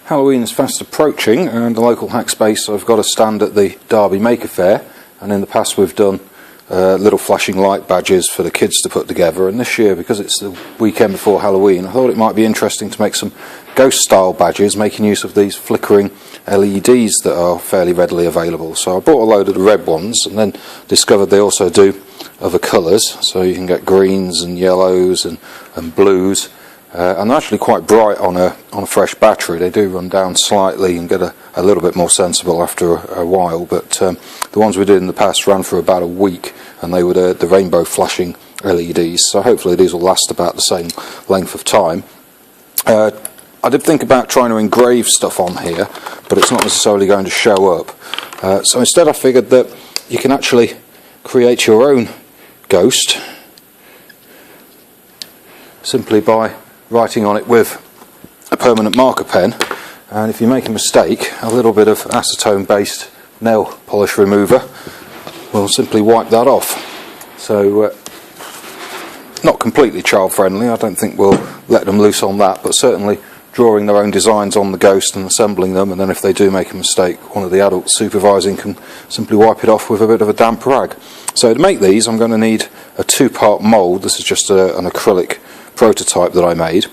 Halloween is fast approaching, and the local hackspace I've got a stand at the Derby Maker Faire, and in the past we've done little flashing light badges for the kids to put together, and this year, because it's the weekend before Halloween, I thought it might be interesting to make some ghost style badges making use of these flickering LEDs that are fairly readily available. So I bought a load of the red ones and then discovered they also do other colours, so you can get greens and yellows and blues. And they're actually quite bright on a fresh battery. They do run down slightly and get a little bit more sensible after a while, but the ones we did in the past ran for about a week, and they were the rainbow flashing LEDs, so hopefully these will last about the same length of time. I did think about trying to engrave stuff on here, but it's not necessarily going to show up. So instead I figured that you can actually create your own ghost simply by writing on it with a permanent marker pen, and if you make a mistake, a little bit of acetone based nail polish remover will simply wipe that off. So not completely child friendly, I don't think we'll let them loose on that, but certainly drawing their own designs on the ghost and assembling them, and then if they do make a mistake, one of the adults supervising can simply wipe it off with a bit of a damp rag. So to make these I'm going to need a 2-part mould. This is just an acrylic prototype that I made.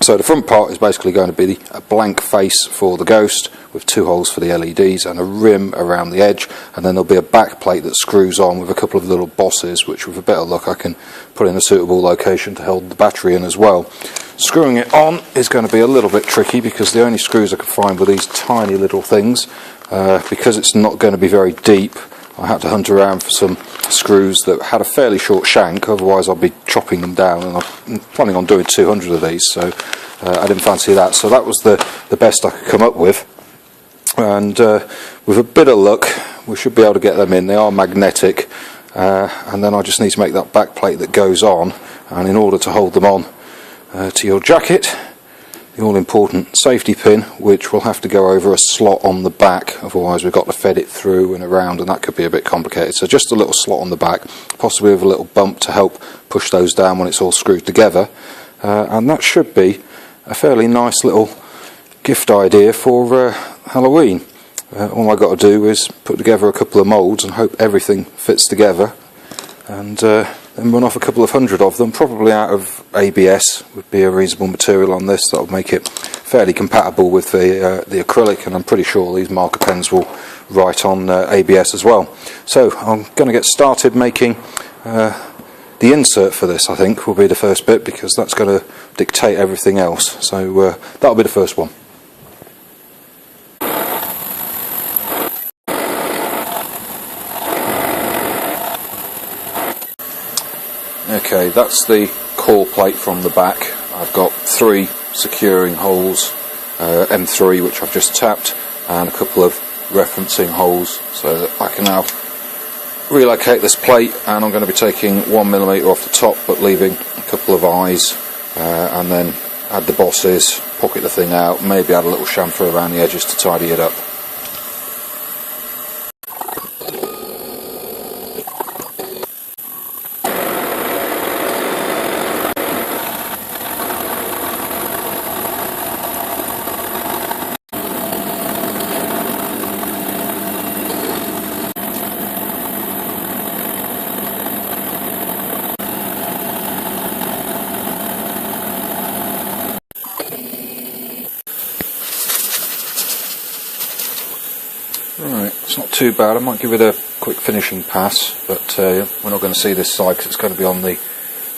So the front part is basically going to be a blank face for the ghost with 2 holes for the LEDs and a rim around the edge, and then there'll be a back plate that screws on with a couple of little bosses, which with a bit of luck I can put in a suitable location to hold the battery in as well. Screwing it on is going to be a little bit tricky because the only screws I could find were these tiny little things. Because it's not going to be very deep, I had to hunt around for some screws that had a fairly short shank, otherwise I'd be chopping them down, and I'm planning on doing 200 of these, so I didn't fancy that. So that was the best I could come up with, and with a bit of luck we should be able to get them in. They are magnetic, and then I just need to make that back plate that goes on, and in order to hold them on to your jacket, the all-important safety pin, which will have to go over a slot on the back, otherwise we've got to fed it through and around, and that could be a bit complicated. So just a little slot on the back, possibly with a little bump to help push those down when it's all screwed together, and that should be a fairly nice little gift idea for Halloween. All I've got to do is put together a couple of moulds and hope everything fits together, and then run off a couple of hundred of them, probably out of ABS would be a reasonable material on this. That'll make it fairly compatible with the acrylic, and I'm pretty sure these marker pens will write on ABS as well. So I'm going to get started making the insert for this. I think will be the first bit, because that's going to dictate everything else. So that'll be the first one. Okay, that's the core plate from the back. I've got 3 securing holes, M3 which I've just tapped, and a couple of referencing holes, so that I can now relocate this plate. And I'm going to be taking 1mm off the top but leaving a couple of eyes, and then add the bosses, pocket the thing out, maybe add a little chamfer around the edges to tidy it up. Right, it's not too bad. I might give it a quick finishing pass, but we're not going to see this side because it's going to be on the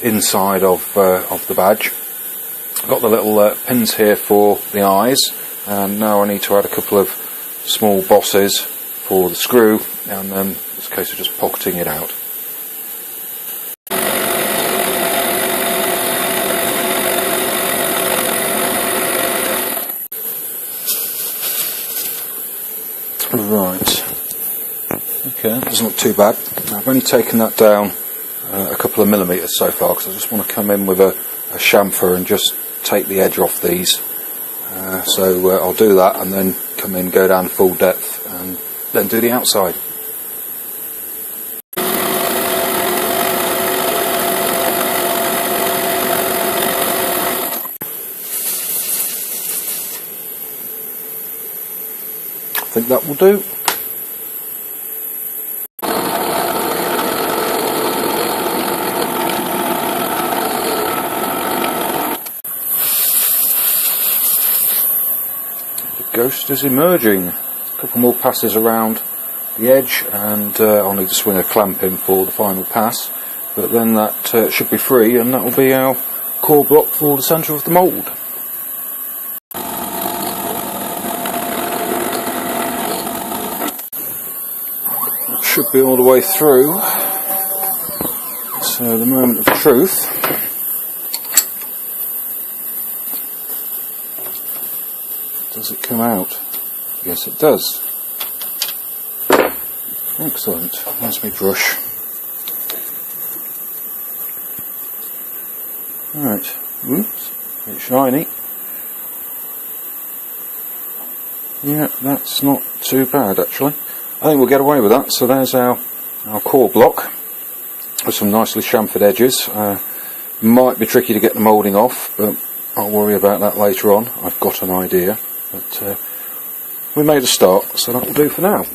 inside of the badge. I've got the little pins here for the eyes, and now I need to add a couple of small bosses for the screw, and then it's a case of just pocketing it out. Right, okay, doesn't look too bad. I've only taken that down a couple of millimetres so far, because I just want to come in with a chamfer and just take the edge off these. So I'll do that and then come in, go down full depth, and then do the outside. think that will do. The ghost is emerging. A couple more passes around the edge, and I'll need to swing a clamp in for the final pass, but then that should be free, and that will be our core block for the centre of the mould. That should be all the way through. So the moment of truth. Does it come out? Yes, it does. Excellent. Where's my brush? Right. Oops. A bit shiny. Yeah, that's not too bad actually. I think we'll get away with that. So there's our core block with some nicely chamfered edges. Might be tricky to get the moulding off, but I'll worry about that later on. I've got an idea. But we made a start, so that will do for now.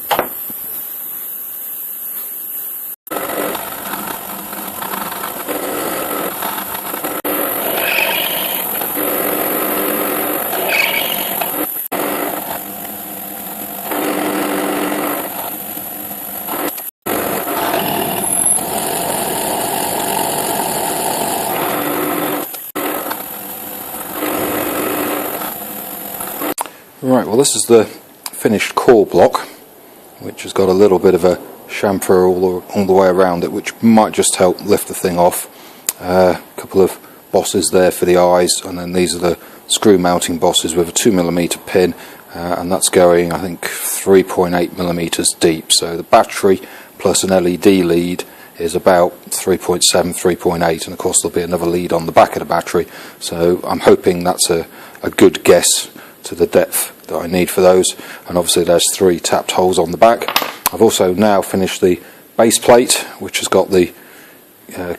Right, well this is the finished core block, which has got a little bit of a chamfer all the way around it, which might just help lift the thing off. A couple of bosses there for the eyes, and then these are the screw mounting bosses with a 2mm pin, and that's going I think 3.8mm deep, so the battery plus an LED lead is about 3.7, 3.8, and of course there'll be another lead on the back of the battery, so I'm hoping that's a good guess to the depth that I need for those. And obviously there's 3 tapped holes on the back. I've also now finished the base plate, which has got the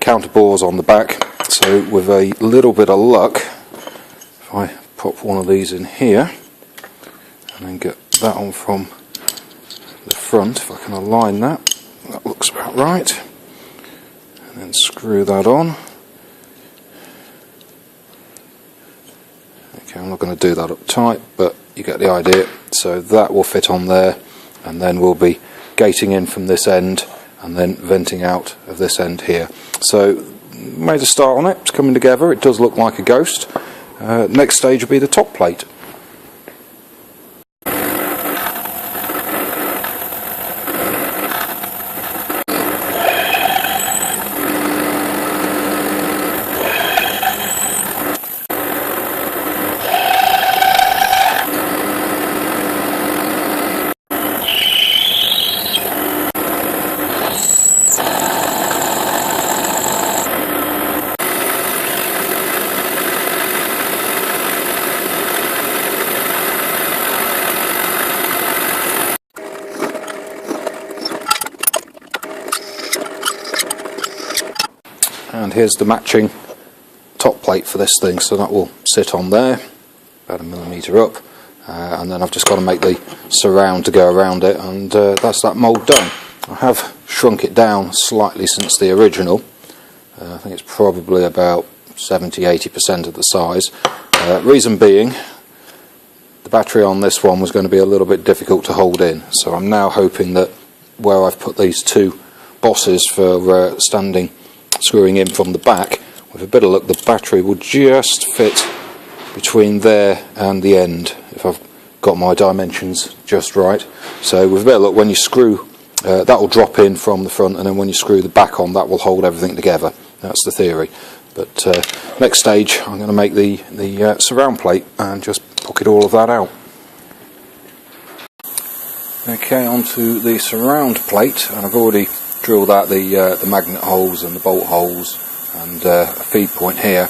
counter bores on the back, so with a little bit of luck, if I pop one of these in here and then get that on from the front, if I can align that, that looks about right, and then screw that on. Okay, I'm not going to do that up tight, but you get the idea. So that will fit on there, and then we'll be gating in from this end and then venting out of this end here. So made a start on it, it's coming together, it does look like a ghost. Next stage will be the top plate. And here's the matching top plate for this thing, so that will sit on there about 1mm up, and then I've just got to make the surround to go around it, and that's that mould done. I have shrunk it down slightly since the original. I think it's probably about 70-80% of the size. Reason being, the battery on this one was going to be a little bit difficult to hold in, so I'm now hoping that where I've put these 2 bosses for screwing in from the back, with a bit of luck the battery will just fit between there and the end, if I've got my dimensions just right. So with a bit of luck, when you screw, that will drop in from the front, and then when you screw the back on, that will hold everything together. That's the theory. But next stage, I'm going to make the surround plate and just pocket all of that out. Okay, onto the surround plate, and I've already drilled out the magnet holes and the bolt holes and a feed point here,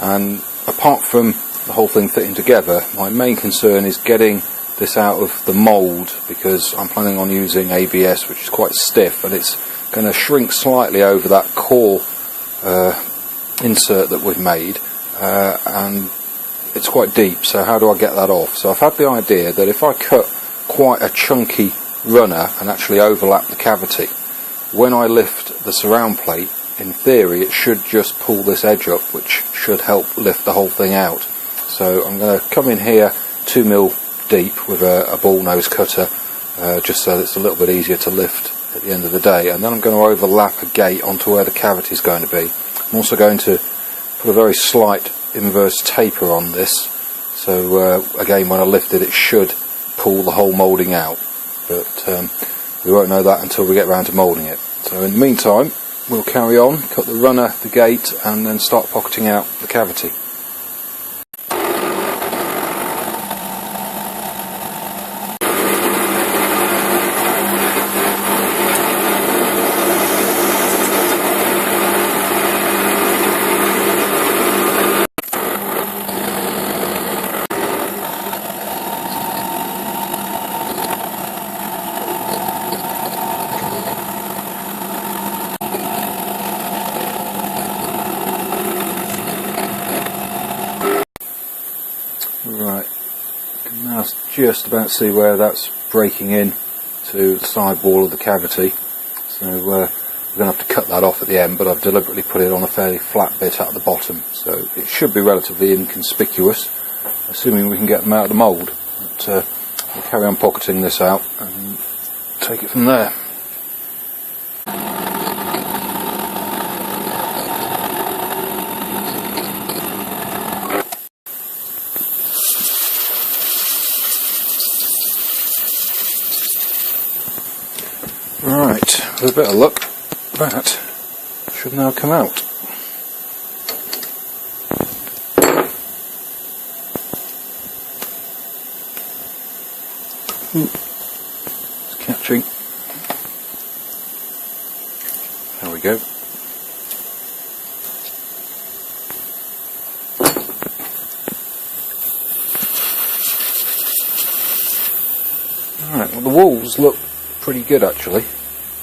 and apart from the whole thing fitting together, my main concern is getting this out of the mould, because I'm planning on using ABS, which is quite stiff, and it's going to shrink slightly over that core insert that we've made, and it's quite deep, so how do I get that off? So I've had the idea that if I cut quite a chunky runner and actually overlap the cavity. When I lift the surround plate, in theory it should just pull this edge up, which should help lift the whole thing out. So I'm going to come in here 2mm deep with a ball nose cutter, just so that it's a little bit easier to lift at the end of the day, and then I'm going to overlap a gate onto where the cavity is going to be. I'm also going to put a very slight inverse taper on this, so again when I lift it, it should pull the whole moulding out, but we won't know that until we get round to moulding it. So in the meantime, we'll carry on, cut the runner, the gate, and then start pocketing out the cavity. Right, you can now just about see where that's breaking in to the side wall of the cavity, so we're going to have to cut that off at the end, but I've deliberately put it on a fairly flat bit at the bottom, so it should be relatively inconspicuous, assuming we can get them out of the mould. But we'll carry on pocketing this out and take it from there. Right, with a bit of luck, that should now come out. It's catching. There we go. Alright, well the walls look pretty good actually,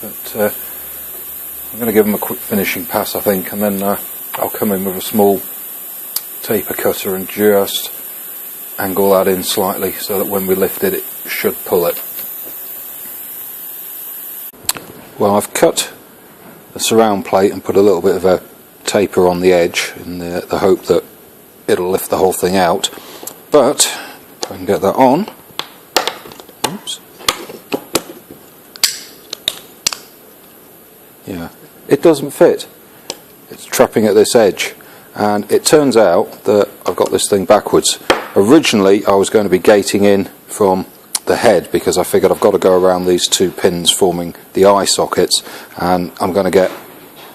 but I'm going to give them a quick finishing pass I think, and then I'll come in with a small taper cutter and just angle that in slightly so that when we lift it, it should pull it. Well, I've cut the surround plate and put a little bit of a taper on the edge in the hope that it'll lift the whole thing out, but if I can get that on, oops. Yeah, it doesn't fit. It's trapping at this edge, and it turns out that I've got this thing backwards. Originally I was going to be gating in from the head because I figured I've got to go around these two pins forming the eye sockets, and I'm going to get,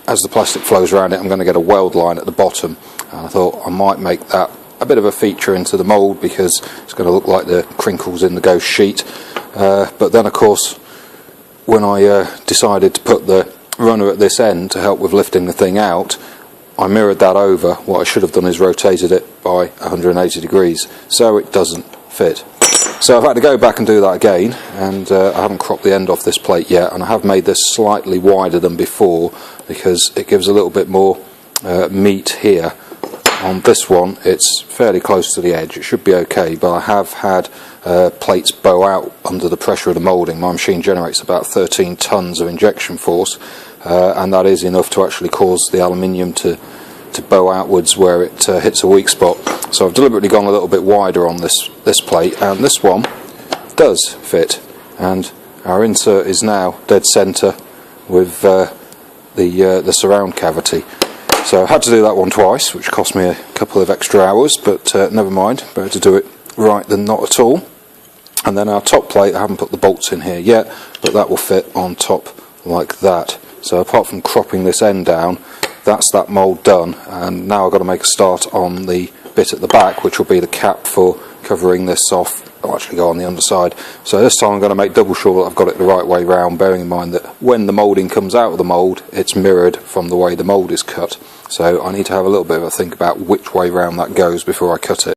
as the plastic flows around it, I'm going to get a weld line at the bottom, and I thought I might make that a bit of a feature into the mould because it's going to look like the crinkles in the ghost sheet, but then of course when I decided to put the runner at this end to help with lifting the thing out, I mirrored that over. What I should have done is rotated it by 180 degrees, so it doesn't fit. So I've had to go back and do that again, and I haven't cropped the end off this plate yet, and I have made this slightly wider than before because it gives a little bit more meat here. On this one it's fairly close to the edge, it should be okay, but I have had plates bow out under the pressure of the moulding. My machine generates about 13 tons of injection force, and that is enough to actually cause the aluminium to bow outwards where it hits a weak spot. So I've deliberately gone a little bit wider on this plate, and this one does fit, and our insert is now dead centre with the surround cavity. So I had to do that one twice, which cost me a couple of extra hours, but never mind, better to do it right than not at all. And then our top plate, I haven't put the bolts in here yet, but that will fit on top like that. So apart from cropping this end down, that's that mould done, and now I've got to make a start on the bit at the back, which will be the cap for covering this off. I'll actually go on the underside. So this time I'm going to make double sure that I've got it the right way round, bearing in mind that when the moulding comes out of the mould, it's mirrored from the way the mould is cut. So I need to have a little bit of a think about which way round that goes before I cut it.